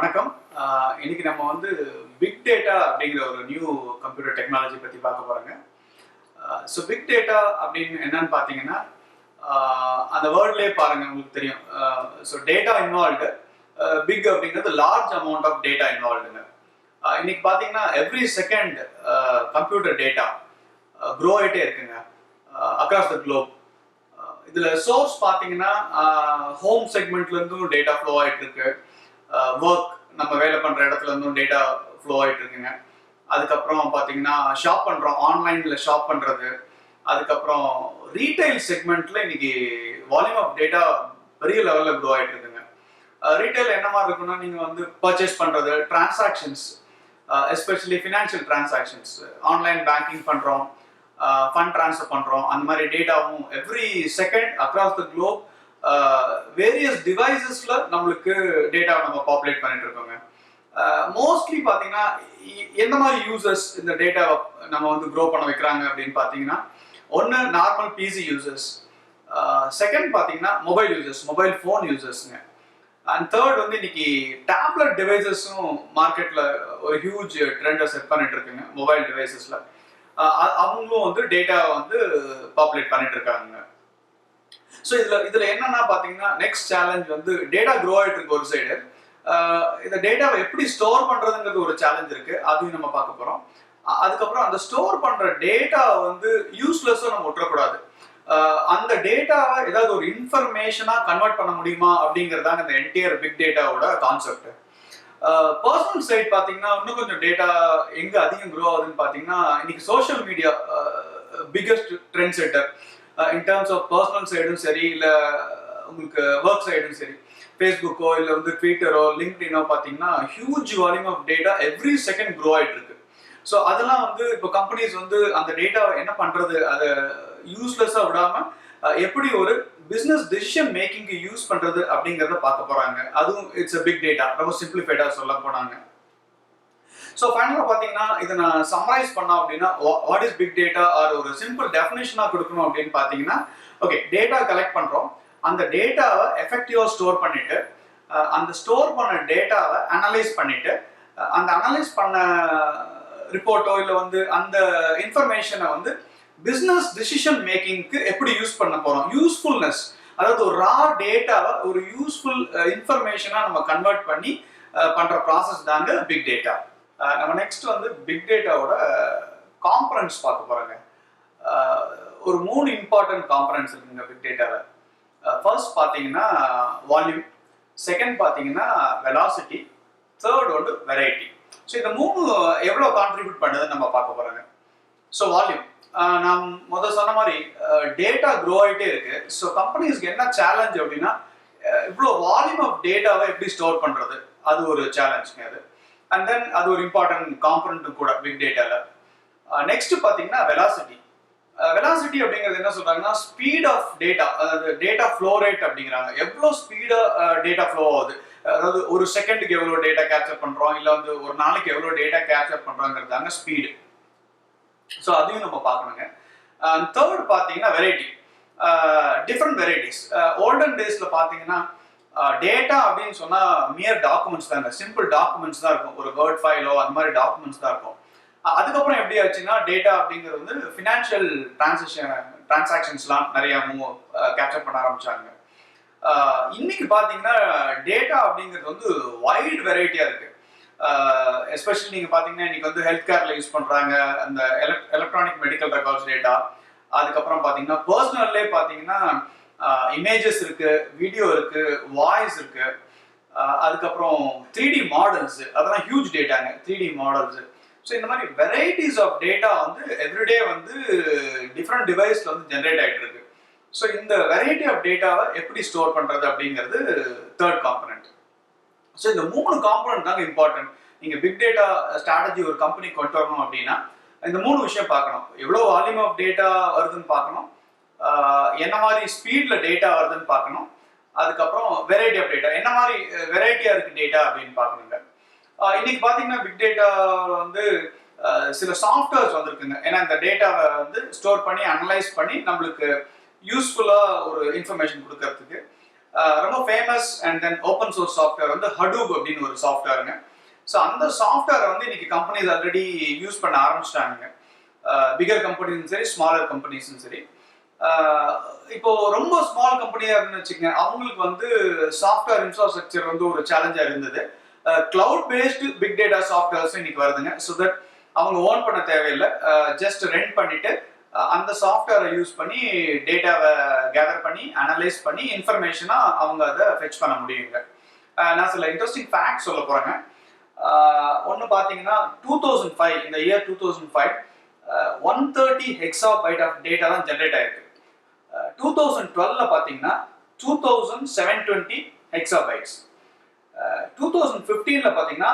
வணக்கம். இன்னைக்கு நம்ம வந்து பிக் டேட்டா அப்படிங்கிற ஒரு நியூ கம்ப்யூட்டர் டெக்னாலஜி பற்றி பார்க்க போகிறோங்க. ஸோ பிக் டேட்டா அப்படின்னு என்னன்னு பார்த்தீங்கன்னா, அந்த வேர்ட்லேயே பாருங்க உங்களுக்கு தெரியும். ஸோ டேட்டா இன்வால்வ்டு, பிக் அப்படிங்கிறது லார்ஜ் அமௌண்ட் ஆஃப் டேட்டா இன்வால்வ்டுங்க. இன்னைக்கு பார்த்தீங்கன்னா every second computer data grow ஆகிட்டே இருக்குங்க அக்ராஸ் த குளோப். இதில் சோர்ஸ் பார்த்தீங்கன்னா ஹோம் செக்மெண்ட்லேருந்தும் டேட்டா ஃப்ளோ ஆகிட்டு இருக்கு. ஒர்க் நம்ம வேலை பண்ணுற இடத்துல இருந்தும் டேட்டா ஃப்ளோ ஆகிட்டு இருக்குங்க. அதுக்கப்புறம் பார்த்தீங்கன்னா ஷாப் பண்ணுறோம், ஆன்லைனில் ஷாப் பண்ணுறது. அதுக்கப்புறம் ரீட்டைல் செக்மெண்ட்டில் இன்னைக்கு வால்யூம் ஆஃப் டேட்டா பெரிய லெவலில் க்ரோ ஆகிட்டு இருக்குங்க. ரீட்டைல் என்ன மாதிரி இருக்குன்னா, நீங்கள் வந்து பர்ச்சேஸ் பண்ணுறது, transactions, especially financial transactions, online banking பண்ணுறோம், ஃபண்ட் ட்ரான்ஸ்ஃபர் பண்ணுறோம். அந்த மாதிரி டேட்டாவும் every second across the globe various டிவைசஸ்ல நம்மளுக்கு டேட்டா நம்ம பாப்புலேட் பண்ணிட்டு இருக்கோங்க. மோஸ்ட்லி பார்த்தீங்கன்னா எந்த மாதிரி யூசர்ஸ் இந்த டேட்டா நம்ம வந்து க்ரோ பண்ண வைக்கிறாங்க அப்படின்னு பார்த்தீங்கன்னா, ஒன்று நார்மல் பிசி யூசர்ஸ், செகண்ட் பார்த்தீங்கன்னா மொபைல் யூசர்ஸ், மொபைல் ஃபோன் யூசர்ஸ்ங்க, அண்ட் தேர்ட் வந்து இன்னைக்கு டேப்லெட் டிவைசஸும் மார்க்கெட்டில் ஒரு ஹியூஜ் ட்ரெண்டை செட் பண்ணிட்டு இருக்குங்க. மொபைல் டிவைசஸில் அவங்களும் வந்து டேட்டா வந்து பாப்புலேட் பண்ணிட்டு இருக்காங்க. ஸோ இதில் என்னன்னா பார்த்தீங்கன்னா, நெக்ஸ்ட் சேலஞ்ச் வந்து டேட்டா க்ரோ ஆகிட்டு இருக்கு ஒரு சைடு. இந்த டேட்டாவை எப்படி ஸ்டோர் பண்ணுறதுங்கிறது ஒரு சேலஞ்ச் இருக்கு, அதையும் நம்ம பார்க்க போகிறோம். அதுக்கப்புறம் அந்த ஸ்டோர் பண்ணுற டேட்டா வந்து யூஸ்லெஸ்ஸாக நம்ம விட்டுறக்கூடாது. அந்த டேட்டாவை ஏதாவது ஒரு இன்ஃபர்மேஷனாக கன்வெர்ட் பண்ண முடியுமா அப்படிங்கிறதாங்க இந்த என்டையர் பிக் டேட்டாவோட கான்செப்ட். பர்சனல் சைட் பார்த்தீங்கன்னா இன்னும் கொஞ்சம் டேட்டா எங்கே அதிகம் க்ரோ ஆகுதுன்னு பார்த்தீங்கன்னா, இன்னைக்கு social media biggest trend setter. In terms of personal சைடும் சரி, இல்லை உங்களுக்கு ஒர்க் சைடும் சரி, ஃபேஸ்புக்கோ இல்லை வந்து ட்விட்டரோ லிங்க்டினோ பார்த்தீங்கன்னா huge volume of data every second grow ஆகிட்டு இருக்கு. ஸோ அதெல்லாம் வந்து இப்போ கம்பெனிஸ் வந்து அந்த டேட்டாவை என்ன பண்ணுறது, அதை யூஸ்லெஸ்ஸாக விடாமல் எப்படி ஒரு பிஸ்னஸ் டெசிஷன் மேக்கிங்க்கு யூஸ் பண்ணுறது அப்படிங்கிறத பார்க்க போகிறாங்க. அதுவும் இட்ஸ் அ பிக் டேட்டா, ரொம்ப சிம்பிளிஃபைடாக சொல்ல போனாங்க. ஸோ ஃபைனலாக பார்த்தீங்கன்னா, இதை நான் சம்மரைஸ் பண்ணோம் அப்படின்னா, what is big data or ஒரு சிம்பிள் டெஃபினேஷனாக கொடுக்கணும் அப்படின்னு பார்த்தீங்கன்னா, ஓகே, டேட்டா கலெக்ட் பண்ணுறோம், அந்த டேட்டாவை எஃபெக்டிவாக ஸ்டோர் பண்ணிட்டு, அந்த ஸ்டோர் பண்ண டேட்டாவை அனலைஸ் பண்ணிட்டு, அந்த அனலைஸ் பண்ண ரிப்போர்ட்டோ இல்லை வந்து அந்த இன்ஃபர்மேஷனை வந்து பிஸ்னஸ் டிசிஷன் மேக்கிங்க்கு எப்படி யூஸ் பண்ண போகிறோம், யூஸ்ஃபுல்னஸ், அதாவது ஒரு ரா டேட்டாவை ஒரு யூஸ்ஃபுல் இன்ஃபர்மேஷனாக நம்ம கன்வெர்ட் பண்ணி பண்ணுற ப்ராசஸ் தாங்க பிக் டேட்டா. நம்ம நெக்ஸ்ட் வந்து பிக் டேட்டாவோட காம்பனன்ட்ஸ் பார்க்க போகிறோங்க. ஒரு 3 இம்பார்ட்டன்ட் காம்பனன்ட்ஸ் இருக்குங்க பிக் டேட்டாவில். ஃபர்ஸ்ட் பார்த்தீங்கன்னா வால்யூம், செகண்ட் பார்த்தீங்கன்னா வெலாசிட்டி, தேர்ட் வந்து வெரைட்டி. ஸோ இந்த 3 எவ்வளோ கான்ட்ரிபியூட் பண்ணுதுன்னு நம்ம பார்க்க போகிறோங்க. ஸோ வால்யூம், நான் முதல் சொன்ன மாதிரி டேட்டா க்ரோ ஆகிட்டே இருக்கு. ஸோ கம்பெனிஸ்க்கு என்ன சேலஞ்ச் அப்படின்னா, இவ்வளோ வால்யூம் ஆஃப் டேட்டாவை எப்படி ஸ்டோர் பண்ணுறது, அது ஒரு சேலஞ்சுங்க அது. அண்ட் தென் அது ஒரு இம்பார்ட்டன்ட் காம்பனன்ட் கூட பிக் டேட்டால. நெக்ஸ்ட் பார்த்தீங்கன்னா வெலாசிட்டி. வெலாசிட்டி அப்படிங்கிறது என்ன சொல்றாங்கன்னா, ஸ்பீட் ஆஃப் டேட்டா, அதாவது டேட்டா ஃப்ளோ ரேட் அப்படிங்கிறாங்க. எவ்வளோ ஸ்பீடா டேட்டா ஃப்ளோ ஆகுது, அதாவது ஒரு செகண்டுக்கு எவ்வளோ டேட்டா கேப்சர் பண்றோம், இல்லை வந்து ஒரு நாளைக்கு எவ்வளோ டேட்டா கேப்சர் பண்றோங்கிறதாங்க ஸ்பீடு. ஸோ அதையும் நம்ம பார்க்கணுங்க. தேர்ட் பார்த்தீங்கன்னா வெரைட்டி, டிஃப்ரெண்ட் வெரைட்டிஸ். ஓல்டன் டேஸ்ல பார்த்தீங்கன்னா டேட்டா அப்படின்னு சொன்னா மியர் டாக்குமெண்ட்ஸ் தாங்க, சிம்பிள் டாக்குமெண்ட்ஸ் தான் இருக்கும், ஒரு வேர்ட் ஃபைலோ அந்த மாதிரி டாக்குமெண்ட்ஸ் தான் இருக்கும். அதுக்கப்புறம் எப்படி ஆச்சுன்னா, டேட்டா அப்படிங்கிறது வந்து ஃபினான்ஷியல் டிரான்சாக்ஷன்ஸ்லாம் நிறைய கேப்சர் பண்ண ஆரம்பிச்சாங்க. இன்னைக்கு பார்த்தீங்கன்னா டேட்டா அப்படிங்கிறது வந்து வைட் வெரைட்டியா இருக்கு. எஸ்பெஷலி நீங்க பார்த்தீங்கன்னா இன்னைக்கு வந்து ஹெல்த் கேர்ல யூஸ் பண்றாங்க அந்த எலக்ட்ரானிக் மெடிக்கல் ரெக்கார்ட்ஸ் டேட்டா. அதுக்கப்புறம் பார்த்தீங்கன்னா பர்சனல்லே பார்த்தீங்கன்னா இமேஜஸ் இருக்கு, வீடியோ இருக்கு, வாய்ஸ் இருக்கு, அதுக்கப்புறம் 3D மாடல்ஸ், அதெல்லாம் ஹியூஜ் டேட்டாங்க 3D மாடல்ஸ். ஸோ இந்த மாதிரி வெரைட்டிஸ் ஆஃப் டேட்டா வந்து எவ்ரிடே வந்து டிஃப்ரெண்ட் டிவைஸ்ல வந்து ஜென்ரேட் ஆகிட்டு இருக்கு. ஸோ இந்த வெரைட்டி ஆஃப் டேட்டாவை எப்படி ஸ்டோர் பண்றது அப்படிங்கிறது தேர்ட் காம்பனன்ட். ஸோ இந்த 3 காம்பனன்ட் தாங்க இம்பார்ட்டன்ட். நீங்க பிக் டேட்டா ஸ்ட்ராட்டஜி ஒரு கம்பெனி கொண்டு வரணும் அப்படின்னா இந்த 3 விஷயம் பார்க்கணும். எவ்வளோ வால்யூம் ஆஃப் டேட்டா வருதுன்னு பார்க்கணும், என்ன மாதிரி ஸ்பீட்ல டேட்டா வருதுன்னு பார்க்கணும், அதுக்கப்புறம் வெரைட்டி ஆஃப் டேட்டா, என்ன மாதிரி வெரைட்டியா இருக்கு டேட்டா அப்படின்னு பார்க்கணுங்க. இன்னைக்கு பார்த்தீங்கன்னா பிக் டேட்டா வந்து சில சாஃப்ட்வேர்ஸ் வந்திருக்குங்க. ஏன்னா இந்த டேட்டாவை வந்து ஸ்டோர் பண்ணி அனலைஸ் பண்ணி நம்மளுக்கு யூஸ்ஃபுல்லா ஒரு இன்ஃபர்மேஷன் கொடுக்கறதுக்கு. ரொம்ப famous and then open source software வந்து ஹடூப் அப்படின்னு ஒரு சாஃப்ட்வேருங்க. ஸோ அந்த சாஃப்ட்வேரை வந்து இன்னைக்கு கம்பெனிஸ் ஆல்ரெடி யூஸ் பண்ண ஆரம்பிச்சிட்டாங்க. பிகர் கம்பெனிஸும் சரி, ஸ்மாலர் கம்பெனிஸும் சரி. இப்போ ரொம்ப ஸ்மால் கம்பெனியா இருக்குன்னு வச்சுக்கோங்க, அவங்களுக்கு வந்து சாஃப்ட்வேர் இன்ஃப்ராஸ்ட்ரக்சர் வந்து ஒரு சேலஞ்சா இருந்தது. Cloud based big data softwares இன்னைக்கு வருதுங்க. ஸோ தட் அவங்க ஓன் பண்ண தேவையில்லை, ஜஸ்ட் ரெண்ட் பண்ணிட்டு அந்த சாஃப்ட்வேரை யூஸ் பண்ணி டேட்டாவை கேதர் பண்ணி அனலைஸ் பண்ணி இன்ஃபர்மேஷனா அவங்க அதை ஃபெச் பண்ண முடியுங்க. நான் சில இன்ட்ரெஸ்டிங் ஃபேக்ட் சொல்ல போறேங்க. ஒன்று பார்த்தீங்கன்னா 2005, இந்த இயர் 2005 130 ஹெக்ஸாபைட் ஆஃப் டேட்டா தான் ஜென்ரேட் ஆயிருக்கு. 2012 பார்த்தீங்கன்னா 2720 ஹெக்ஸாபைட்ஸ். 2015 பார்த்தீங்கன்னா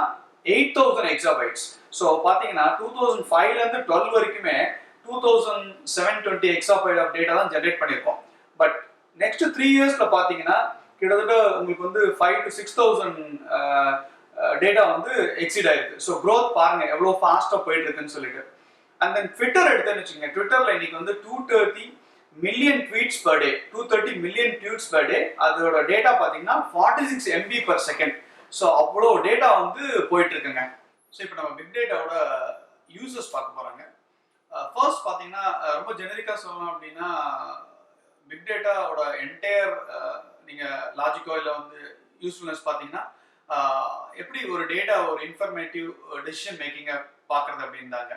8000 ஹெக்ஸாபைட்ஸ். ஸோ பார்த்தீங்கன்னா 2005லேருந்து 12 வரைக்குமே 2720 ஹெக்ஸாபைட் ஆஃப் டேட்டா தான் ஜென்ரேட் பண்ணியிருக்கோம். பட் நெக்ஸ்ட் 3 இயர்ஸ்ல பார்த்தீங்கன்னா கிட்டத்தட்ட உங்களுக்கு வந்து 5 to 6000 டேட்டா வந்து எக்ஸீட் ஆயிருக்கு. ஸோ க்ரோத் பாருங்க எவ்வளோ ஃபாஸ்ட்டாக போயிட்டு இருக்குன்னு சொல்லிட்டு. அண்ட் தென் ட்விட்டர் எடுத்துன்னு வச்சுக்கோங்க, ட்விட்டர்ல இன்னைக்கு வந்து 230 million tweets per day, 230 million tweets per day. அதோட டேட்டா பார்த்தீங்கன்னா 46 MB per second. ஸோ அவ்வளோ டேட்டா வந்து போயிட்டு இருக்குங்க. ஸோ இப்போ நம்ம பிக் டேட்டாவோட யூசர்ஸ் பார்க்க போறாங்க. ஃபர்ஸ்ட் பார்த்தீங்கன்னா ரொம்ப ஜெனரிக்காக சொல்லணும் அப்படின்னா பிக் டேட்டாவோட என்டையர் நீங்கள் லாஜிக்கோ இல்லை வந்து யூஸ்ஃபுல்னஸ் பார்த்தீங்கன்னா எப்படி ஒரு டேட்டா ஒரு இன்ஃபர்மேட்டிவ் டெசிஷன் மேக்கிங்கை பார்க்குறது அப்படின்றாங்க.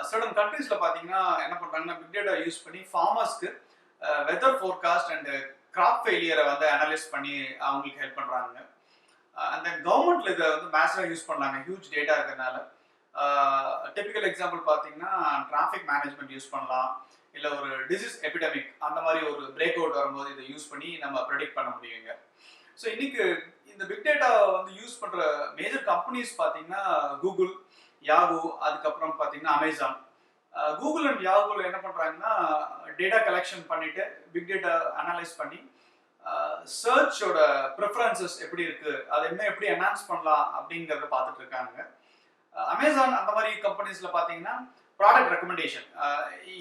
சர்டன் கண்ட்ரீஸில் பார்த்தீங்கன்னா என்ன பண்ணுறாங்கன்னா பிக் டேட்டா யூஸ் பண்ணி ஃபார்மர்ஸ்க்கு வெதர் ஃபோர்காஸ்ட் அண்ட் கிராப் ஃபெயிலியரை வந்து அனலைஸ் பண்ணி அவங்களுக்கு ஹெல்ப் பண்ணுறாங்க. அண்ட் தென் கவர்மெண்ட்ல இதை வந்து மேசிவாக யூஸ் பண்ணாங்க ஹியூஜ் டேட்டா இருக்கிறதுனால. டிபிக்கல் எக்ஸாம்பிள் பார்த்தீங்கன்னா டிராஃபிக் மேனேஜ்மெண்ட் யூஸ் பண்ணலாம், இல்லை ஒரு டிசீஸ் எபிடமிக் அந்த மாதிரி ஒரு பிரேக் அவுட் வரும்போது இதை யூஸ் பண்ணி நம்ம ப்ரெடிக்ட் பண்ண முடியுங்க. ஸோ இன்னைக்கு இந்த பிக் டேட்டா வந்து யூஸ் பண்ணுற மேஜர் கம்பெனிஸ் பார்த்தீங்கன்னா கூகுள், யாகு, அதுக்கப்புறம் பார்த்தீங்கன்னா அமேசான். கூகுள் அண்ட் யாகுல என்ன பண்ணுறாங்கன்னா டேட்டா கலெக்ஷன் பண்ணிட்டு பிக் டேட்டா அனலைஸ் பண்ணி சர்ச்சோட ப்ரிஃபரன்சஸ் எப்படி இருக்கு, அதை இன்னும் எப்படி என்ஹான்ஸ் பண்ணலாம் அப்படிங்கிறத பார்த்துட்டு இருக்காங்க. அமேசான் அந்த மாதிரி கம்பெனிஸ்ல பார்த்தீங்கன்னா ப்ராடக்ட் ரெக்கமெண்டேஷன்,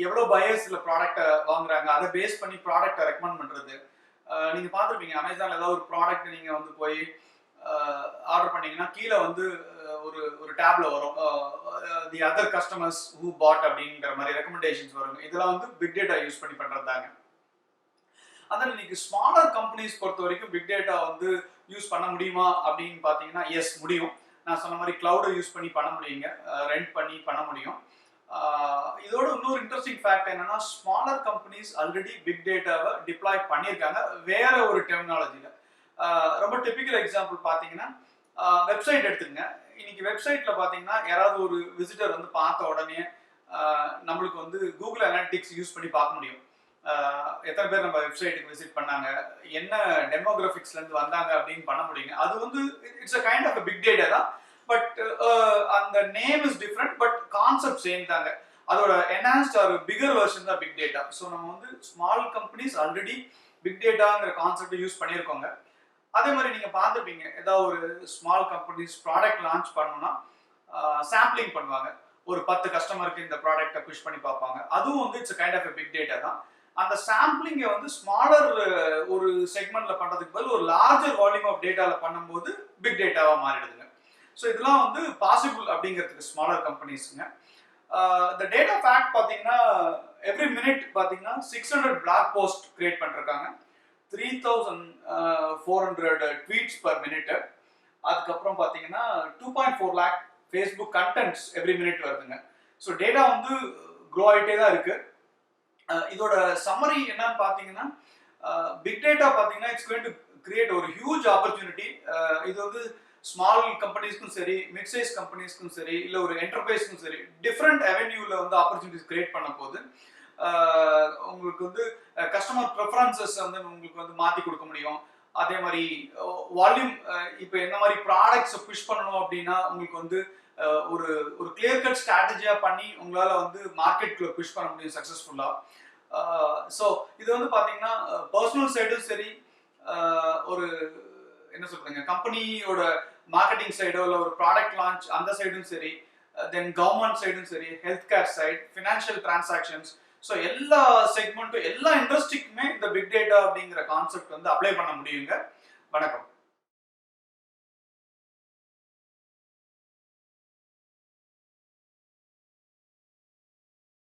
எவ்வளோ பையர்ஸ்ல ப்ராடக்டை வாங்குறாங்க அதை பேஸ் பண்ணி ப்ராடக்டை ரெக்கமெண்ட் பண்ணுறது. நீங்க பார்த்துருப்பீங்க அமேசான்ல ஏதாவது ஒரு ப்ராடக்ட் நீங்க வந்து போய் ஆர்டர் பண்ணீங்கன்னா கீழே வந்து ஒரு ஒரு டேப்ல வரும் தி அதர் கஸ்டமர்ஸ் ஹூ பாட் அப்படிங்கிற மாதிரி ரெக்கமெண்டேஷன்ஸ் வரும். இதெல்லாம் வந்து பிக் டேட்டா யூஸ் பண்ணி பண்றது தாங்க. அதான் இன்னைக்கு ஸ்மாலர் கம்பெனிஸ் பொறுத்த வரைக்கும் பிக் டேட்டா வந்து யூஸ் பண்ண முடியுமா அப்படின்னு பார்த்தீங்கன்னா எஸ் முடியும். நான் சொன்ன மாதிரி கிளவுடை யூஸ் பண்ணி பண்ண முடியுங்க, ரெண்ட் பண்ணி பண்ண முடியும். இதோட இன்னொரு இன்ட்ரெஸ்டிங் ஃபேக்ட் என்னன்னா ஸ்மாலர் கம்பெனிஸ் ஆல்ரெடி பிக் டேட்டாவை டிப்ளாய் பண்ணியிருக்காங்க வேற ஒரு டெக்னாலஜியில். ரொம்ப டிபிக்கல் எக்ஸாம்பிள் பார்த்தீங்கன்னா வெப்சைட் எடுத்துக்கங்க. இன்னைக்கு வெப்சைட்ல பார்த்தீங்கன்னா யாராவது ஒரு விசிட்டர் வந்து பார்த்த உடனே நம்மளுக்கு வந்து கூகுள் அனாலிட்டிக்ஸ் யூஸ் பண்ணி பார்க்க முடியும். எத்தனை பேர் நம்ம வெப்சைட்டுக்கு விசிட் பண்ணாங்க, என்ன டெமோகிராஃபிக்ஸ்ல இருந்து வந்தாங்க அப்படின்னு பண்ண முடியுங்க. அது வந்து it's a kind of big data தான். பட் அந்த name is different, but concept same தாங்க. அதோட என்ஹான்ஸ்ட் ஒரு பிகர் வெர்ஷன் தான் பிக் டேட்டா. ஸோ நம்ம வந்து ஸ்மால் கம்பெனிஸ் ஆல்ரெடி பிக் டேட்டாங்கிற கான்செப்டை யூஸ் பண்ணியிருக்கோங்க. அதே மாதிரி நீங்க பார்த்துப்பீங்க ஏதாவது ஒரு ஸ்மால் கம்பெனிஸ் ப்ராடக்ட் லான்ச் பண்ணணும்னா சாம்பிளிங் பண்ணுவாங்க. ஒரு 10 கஸ்டமருக்கு இந்த ப்ராடக்டை புஷ் பண்ணி பார்ப்பாங்க. அதுவும் வந்து it's kind of big data தான். அந்த சாம்பிளிங்கை வந்து ஸ்மாலர் ஒரு செக்மெண்ட்ல பண்றதுக்கு பதில் ஒரு லார்ஜர் வால்யூம் ஆஃப் டேட்டால பண்ணும்போது பிக் டேட்டாவா மாறிடுதுங்க. ஸோ இதெல்லாம் வந்து பாசிபிள் அப்படிங்கிறதுக்கு ஸ்மாலர் கம்பெனிஸ்ங்க. இந்த டேட்டா ஃபேக்ட் பார்த்தீங்கன்னா எவ்ரி மினிட் பார்த்தீங்கன்னா 600 பிளாக் போஸ்ட் கிரியேட் பண்ணிருக்காங்க, 3400 ட்வீட்ஸ் பர் மினிட். அதுக்கப்புறம் பார்த்தீங்கன்னா 2.4 lakh Facebook contents every minute வருதுங்க. ஸோ டேட்டா வந்து க்ரோ ஆகிட்டே தான் இருக்கு. இதோட சம்மரி என்னன்னு பார்த்தீங்கன்னா பிக் டேட்டா பார்த்தீங்கன்னா இட்ஸ் கோயிங் டு கிரியேட் ஒரு ஹியூஜ் ஆப்பர்ச்சுனிட்டி. இது வந்து ஸ்மால் கம்பெனிஸ்க்கும் சரி, மிட் சைஸ் கம்பெனிஸ்க்கும் சரி, இல்லை ஒரு என்டர்பிரைஸ்க்கும் சரி, டிஃப்ரெண்ட் அவென்யூவில் வந்து ஆப்பர்ச்சுனிட்டிஸ் கிரியேட் பண்ண போது உங்களுக்கு வந்து கஸ்டமர் ப்ரிஃபரன்சஸ் வந்து உங்களுக்கு வந்து மாற்றி கொடுக்க முடியும். அதே மாதிரி வால்யூம், இப்போ என்ன மாதிரி ப்ராடக்ட்ஸை புஷ் பண்ணணும் அப்படின்னா உங்களுக்கு வந்து ஒரு ஒரு கிளியர் கட் ஸ்ட்ராட்டஜியாக பண்ணி உங்களால் வந்து மார்க்கெட்டுக்குள்ள புஷ் பண்ண முடியும் சக்ஸஸ்ஃபுல்லாக. ஸோ இது வந்து பார்த்தீங்கன்னா பர்சனல் சைடும் சரி, ஒரு என்ன சொல்றீங்க கம்பெனியோட மார்க்கெட்டிங் சைடோ இல்லை ஒரு ப்ராடக்ட் லான்ச் அந்த சைடும் சரி, தென் கவர்மெண்ட் சைடும் சரி, health care side, financial transactions. So எல்லா செக்மெண்ட்டும் எல்லா இண்டஸ்ட்ரிக்குமே இந்த பிக் டேட்டா அப்படிங்கிற கான்செப்ட் வந்து அப்ளை பண்ண முடியுங்க. வணக்கம்.